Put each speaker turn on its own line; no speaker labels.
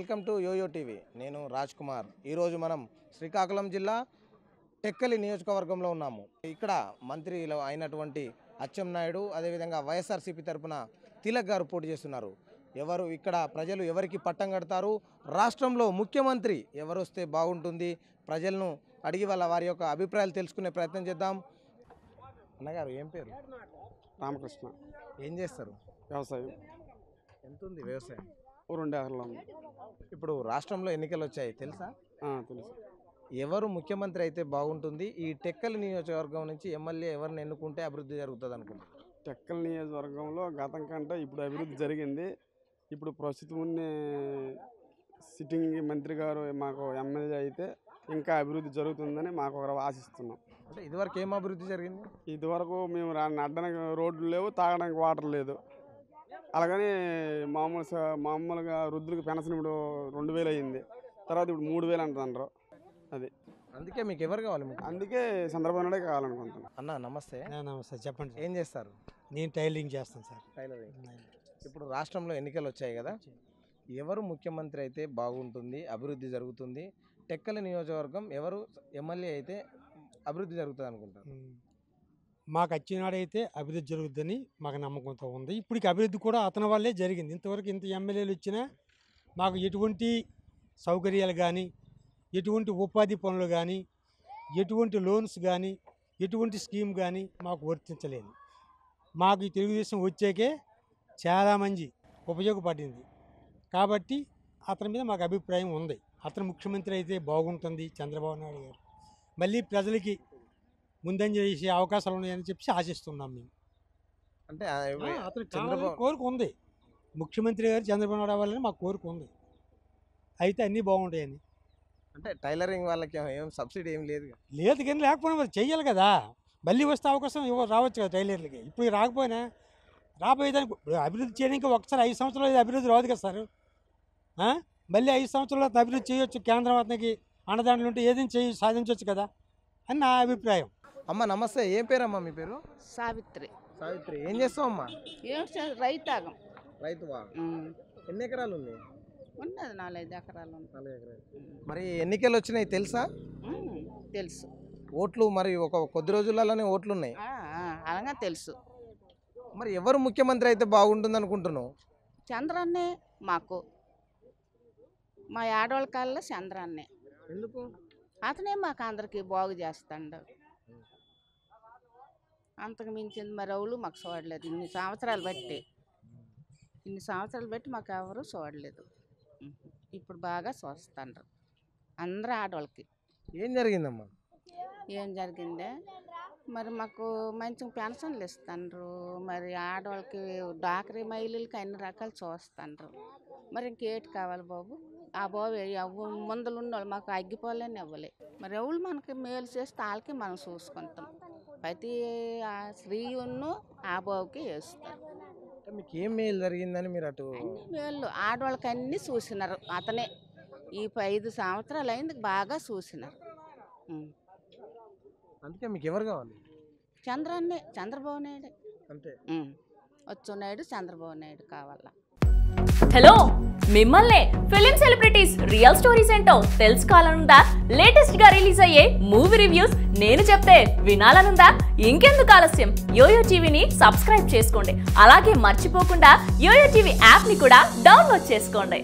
Welcome to yo-yo TV. నేను రాజ్ కుమార్. ఈరోజు మనం శ్రీకాకుళం జిల్లా టెక్కలి నియోజకవర్గంలో ఉన్నాము. ఇక్కడ మంత్రిలో అయినటువంటి అచ్చెన్నాయుడు, అదేవిధంగా వైఎస్ఆర్సీపీ తరఫున తిలక్ గారు పోటీ చేస్తున్నారు. ఎవరు ఇక్కడ ప్రజలు ఎవరికి పట్టం కడతారు, రాష్ట్రంలో ముఖ్యమంత్రి ఎవరు వస్తే బాగుంటుంది, ప్రజలను అడిగి వారి యొక్క అభిప్రాయాలు తెలుసుకునే ప్రయత్నం చేద్దాం. అన్నగారు ఏం పేరు?
రామకృష్ణ.
ఏం చేస్తారు?
వ్యవసాయం.
ఎంత ఉంది వ్యవసాయం?
2 ఎకరాలు ఉంది.
ఇప్పుడు రాష్ట్రంలో ఎన్నికలు వచ్చాయి, తెలుసా?
తెలుసు.
ఎవరు ముఖ్యమంత్రి అయితే బాగుంటుంది, ఈ టెక్కలి నియోజకవర్గం నుంచి ఎమ్మెల్యే ఎవరిని ఎన్నుకుంటే అభివృద్ధి జరుగుతుంది అనుకుంటున్నారు?
టెక్కలి నియోజకవర్గంలో గతం కంటే ఇప్పుడు అభివృద్ధి జరిగింది. ఇప్పుడు ప్రస్తుతం ఉన్న సిట్టింగ్ మంత్రి గారు మాకు ఎమ్మెల్యే అయితే ఇంకా అభివృద్ధి జరుగుతుందని మాకు ఒక ఆశిస్తున్నాం.
అంటే ఇదివరకు ఏం అభివృద్ధి జరిగింది?
ఇదివరకు మేము నడడానికి రోడ్లు లేవు, తాగడానికి వాటర్ లేదు. అలాగని మామూలుగా వృద్ధులకు పెన్షన్ ఇప్పుడు 2000 అయింది, తర్వాత ఇప్పుడు 3000 అంటున్నారు. అది
అందుకే మీకు ఎవరు కావాలి?
అందుకే చంద్రబాబు నాయుడే కావాలనుకుంటున్నాను.
అన్న నమస్తే.
నమస్తే, చెప్పండి.
ఏం చేస్తారు?
నేను టైలరింగ్ చేస్తాను సార్.
టైలరింగ్. ఇప్పుడు రాష్ట్రంలో ఎన్నికలు వచ్చాయి కదా, ఎవరు ముఖ్యమంత్రి అయితే బాగుంటుంది, అభివృద్ధి జరుగుతుంది, టెక్కలి నియోజకవర్గం ఎవరు ఎమ్మెల్యే అయితే అభివృద్ధి జరుగుతుంది అనుకుంటారు?
మాకు వచ్చినాడైతే అభివృద్ధి జరుగుతుందని మాకు నమ్మకంతో ఉంది. ఇప్పటికి అభివృద్ధి కూడా అతని వల్లే జరిగింది. ఇంతవరకు ఇంత ఎమ్మెల్యేలు వచ్చినా మాకు ఎటువంటి సౌకర్యాలు కానీ, ఎటువంటి ఉపాధి పనులు కానీ, ఎటువంటి లోన్స్ కానీ, ఎటువంటి స్కీమ్ కానీ మాకు వర్తించలేదు. మాకు ఈ తెలుగుదేశం వచ్చాకే చాలామంది ఉపయోగపడింది కాబట్టి అతని మీద మాకు అభిప్రాయం ఉంది. అతను ముఖ్యమంత్రి అయితే బాగుంటుంది, చంద్రబాబు నాయుడు గారు మళ్ళీ ప్రజలకి ముందంజ చేసే అవకాశాలు ఉన్నాయని చెప్పి ఆశిస్తున్నాం మేము.
అంటే
అతను చంద్రబాబు కోరిక ఉంది, ముఖ్యమంత్రి గారు చంద్రబాబు నాయుడు అవ్వాలని మాకు కోరిక ఉంది, అయితే అన్నీ బాగుంటాయని.
అంటే టైలరింగ్ వాళ్ళకి ఏం సబ్సిడీ ఏం లేదు?
లేదు, కానీ లేకపోయినా మరి చెయ్యాలి కదా, మళ్ళీ వస్తే అవకాశం రావచ్చు కదా టైలర్లకి. ఇప్పుడు రాకపోయినా రాబోయేదానికి అభివృద్ధి చేయడానికి ఒకసారి 5 సంవత్సరాలు అభివృద్ధి రాదు కదా సార్. మళ్ళీ 5 సంవత్సరాల అభివృద్ధి చేయొచ్చు, కేంద్రం అతనికి అన్నదాంట్లో ఉంటే ఏదైనా సాధించవచ్చు కదా అని నా అభిప్రాయం.
అమ్మ నమస్తే. ఏం పేరమ్మా మీ పేరు?
సావిత్రి.
సావిత్రి. ఏం చేస్తావు అమ్మా?
రైతాగం.
రైతువా? ఎన్ని ఎకరాలు ఉంది?
ఉన్నది 4-5 ఎకరాలు.
4 ఎకరాలు. మరి ఎన్నికలు వచ్చినాయి తెలుసా?
తెలుసు.
ఓట్లు మరి ఒక కొద్ది రోజులలోనే ఓట్లు ఉన్నాయి.
అలాగే తెలుసు.
మరి ఎవరు ముఖ్యమంత్రి అయితే బాగుంటుంది అనుకుంటున్నావు?
చంద్రన్నే మాకు, మా ఆడవాళ్ళ కాళ్ళలో చంద్రన్నే.
ఎందుకు?
అతనే మాకు అందరికి బాగు చేస్తాడు. అంతకు మించింది మరి ఎవరు మాకు చూడలేదు. ఇన్ని సంవత్సరాలు బట్టి మాకు ఎవరు చూడలేదు. ఇప్పుడు బాగా చూస్తాండ్రు అందరూ ఆడవాళ్ళకి.
ఏం జరిగిందమ్మా?
ఏం జరిగిందే మరి మాకు మంచి పెన్షన్లు ఇస్తాండ్రు, మరి ఆడవాళ్ళకి డాక్రీ మహిళలకి అన్ని రకాలు చూస్తాండ్రు. మరి ఇంకేటి కావాలి బాబు? ఆ బాబు ముందులు ఉన్నవాళ్ళు మాకు అగ్గిపోలేని ఇవ్వలే. మరి ఎవరు మనకి మేలు చేస్తే వాళ్ళకి మనం చూసుకుంటాం. ప్రతి స్త్రీ ఆ బాబుకి వేస్తారు.
మీకు ఏం మేలు జరిగిందని మీరు అటు?
అన్ని మేలు ఆడవాళ్ళకి అన్నీ చూసినారు. అతనే ఈ 5 సంవత్సరాలు అయింది బాగా చూసినారు.
అందుకే మీకు ఎవరు కావాలి?
చంద్రబాబు నాయుడు.
అంతే.
వచ్చున్నాడు చంద్రబాబు నాయుడు కావాలా.
హలో, మిమ్మల్ని ఫిలిం సెలబ్రిటీస్ రియల్ స్టోరీస్ ఏంటో తెలుసుకోవాలనుందా? లేటెస్ట్ గా రిలీజ్ అయ్యే మూవీ రివ్యూస్ నేను చెప్తే వినాలనుందా? ఇంకెందుకు ఆలస్యం, యోయో టీవీని సబ్స్క్రైబ్ చేసుకోండి. అలాగే మర్చిపోకుండా యోయో టీవీ యాప్ ని కూడా డౌన్లోడ్ చేసుకోండి.